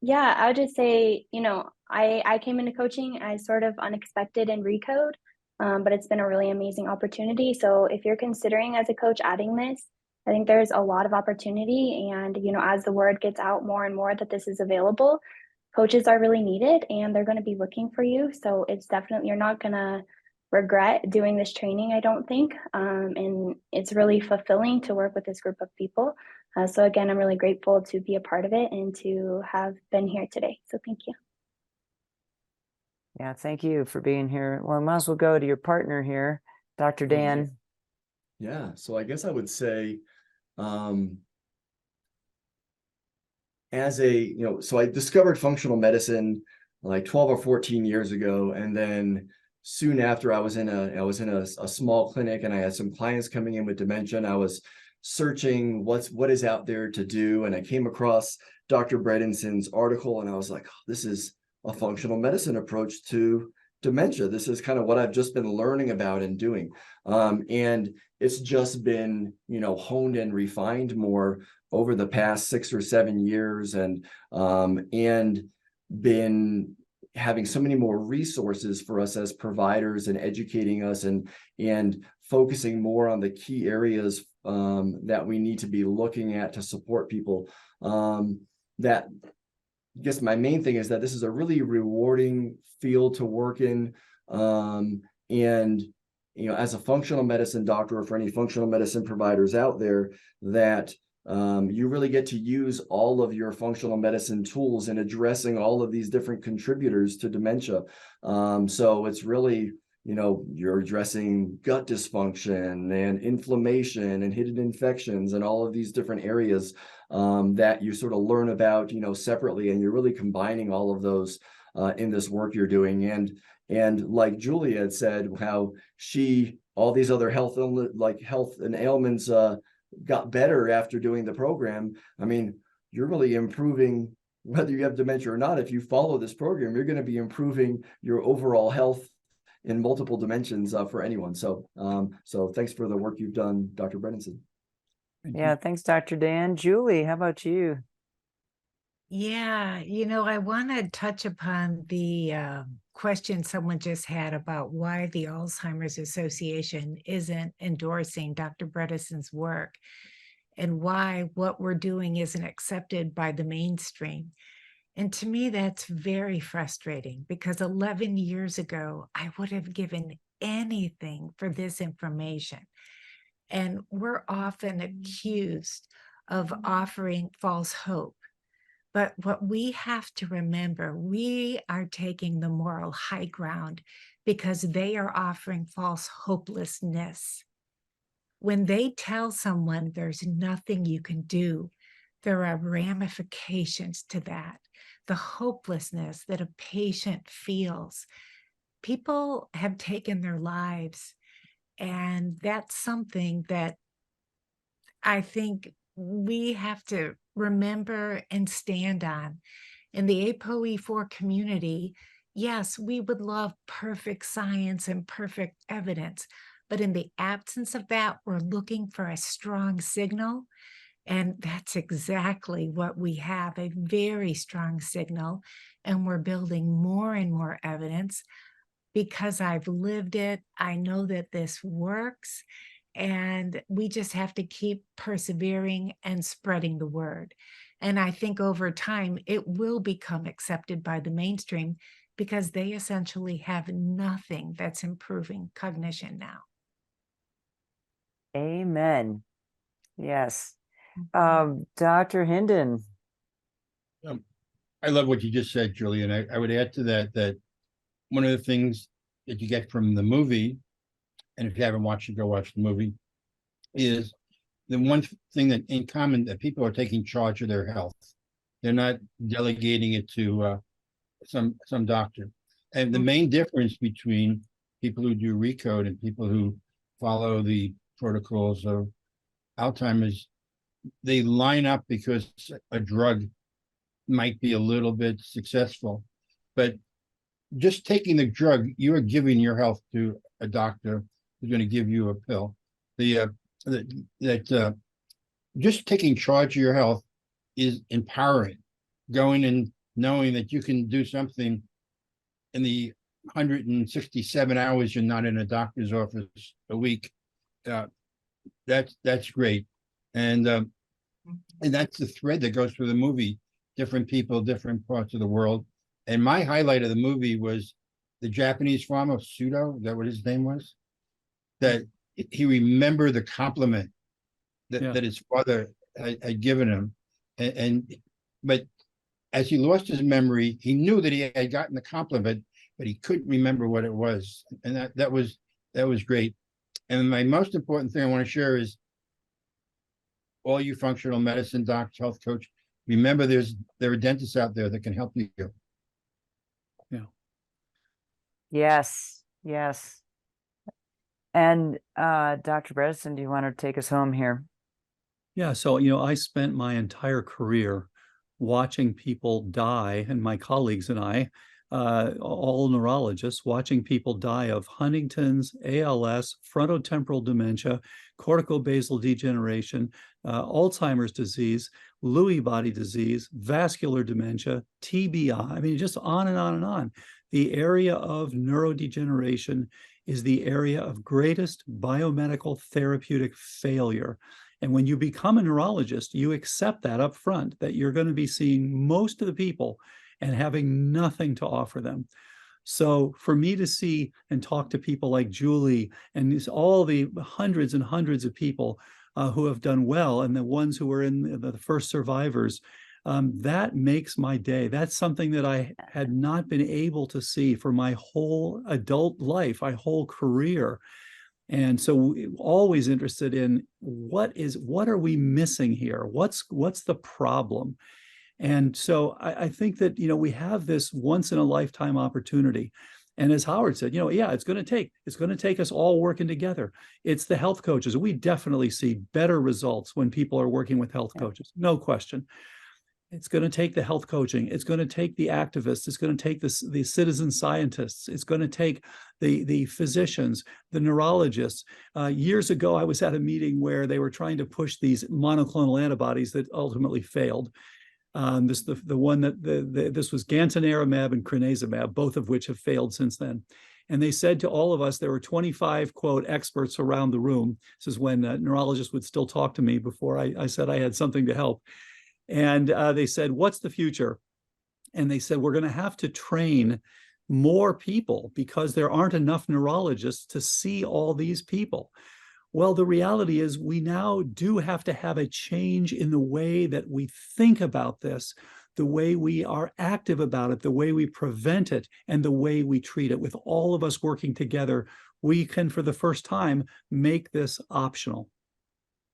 Yeah, I would just say, I came into coaching as sort of unexpected in Recode, but it's been a really amazing opportunity. So if you're considering as a coach adding this, I think there's a lot of opportunity. And, as the word gets out more and more that this is available, coaches are really needed and they're going to be looking for you. So it's definitely, you're not going to regret doing this training, I don't think. And it's really fulfilling to work with this group of people. So again, I'm really grateful to be a part of it and to have been here today. So thank you. Yeah, thank you for being here. Well, I might as well go to your partner here, Dr. Dan. Yeah, so I guess I would say, so I discovered functional medicine like 12 or 14 years ago, and then soon after I was in a small clinic and I had some clients coming in with dementia, and I was searching what is out there to do, and I came across Dr. Bredenson's article, and I was like, oh, this is a functional medicine approach to dementia. This is kind of what I've just been learning about and doing. And it's just been, honed and refined more over the past 6 or 7 years, and been having so many more resources for us as providers and educating us and focusing more on the key areas that we need to be looking at to support people. That I guess my main thing is that this is a really rewarding field to work in. And, as a functional medicine doctor, or for any functional medicine providers out there, that you really get to use all of your functional medicine tools in addressing all of these different contributors to dementia. So it's really, you're addressing gut dysfunction and inflammation and hidden infections and all of these different areas that you sort of learn about, separately, and you're really combining all of those in this work you're doing. And like Julia had said, how all these other health and ailments got better after doing the program. I mean, you're really improving, whether you have dementia or not. If you follow this program, you're going to be improving your overall health in multiple dimensions for anyone. So thanks for the work you've done, Dr. Bredinson. Yeah, thanks, Dr. Dan. Julie, how about you? Yeah, I want to touch upon the question someone just had about why the Alzheimer's Association isn't endorsing Dr. Bredeson's work and why what we're doing isn't accepted by the mainstream. And to me, that's very frustrating because 11 years ago, I would have given anything for this information. And we're often accused of offering false hope. But what we have to remember, we are taking the moral high ground because they are offering false hopelessness. When they tell someone there's nothing you can do, there are ramifications to that. The hopelessness that a patient feels. People have taken their lives, and that's something that I think we have to remember and stand on. In the APOE4 community, yes, we would love perfect science and perfect evidence, but in the absence of that, we're looking for a strong signal. And that's exactly what we have, a very strong signal. And we're building more and more evidence because I've lived it. I know that this works. And we just have to keep persevering and spreading the word. And I think over time, it will become accepted by the mainstream because they essentially have nothing that's improving cognition now. Amen. Yes. Dr. Hinden. I love what you just said, Julie. And I would add to that one of the things that you get from the movie, and if you haven't watched it, go watch the movie, is the one thing that in common that people are taking charge of their health. They're not delegating it to some doctor. And the main difference between people who do Recode and people who follow the protocols of Alzheimer's, they line up because a drug might be a little bit successful. But just taking the drug, you are giving your health to a doctor who's going to give you a pill. Just taking charge of your health is empowering. going and knowing that you can do something in the 167 hours you're not in a doctor's office a week. That's great. And that's the thread that goes through the movie. Different people, different parts of the world. And my highlight of the movie was the Japanese farmer, Sudo, is that what his name was? That he remembered the compliment that his father had given him. But as he lost his memory, he knew that he had gotten the compliment, but he couldn't remember what it was. And that was great. And my most important thing I want to share is all you functional medicine docs, health coach, remember there are dentists out there that can help you. Yes, yes. And Dr. Bredesen, do you want to take us home here? Yeah, so I spent my entire career watching people die, and my colleagues and I, all neurologists, watching people die of Huntington's, ALS, frontotemporal dementia, corticobasal degeneration, Alzheimer's disease, Lewy body disease, vascular dementia, TBI. I mean, just on and on and on. The area of neurodegeneration is the area of greatest biomedical therapeutic failure. And when you become a neurologist, you accept that up front, that you're going to be seeing most of the people and having nothing to offer them. So for me to see and talk to people like Julie and all the hundreds and hundreds of people who have done well, and the ones who were in the first survivors, that makes my day. That's something that I had not been able to see for my whole adult life, my whole career. And so always interested in what are we missing here? What's the problem? And so I think that, we have this once in a lifetime opportunity. And as Howard said, it's going to take us all working together. It's the health coaches. We definitely see better results when people are working with health coaches. No question. It's going to take the health coaching. It's going to take the activists. It's going to take the citizen scientists. It's going to take the physicians, the neurologists. Years ago, I was at a meeting where they were trying to push these monoclonal antibodies that ultimately failed. This was gantenerumab and crenezumab, both of which have failed since then. And they said to all of us, there were 25, quote, experts around the room. This is when neurologists would still talk to me before I said I had something to help. And they said, what's the future? And they said, we're going to have to train more people because there aren't enough neurologists to see all these people. Well, the reality is we now do have to have a change in the way that we think about this, the way we are active about it, the way we prevent it, and the way we treat it. With all of us working together, we can, for the first time, make this optional.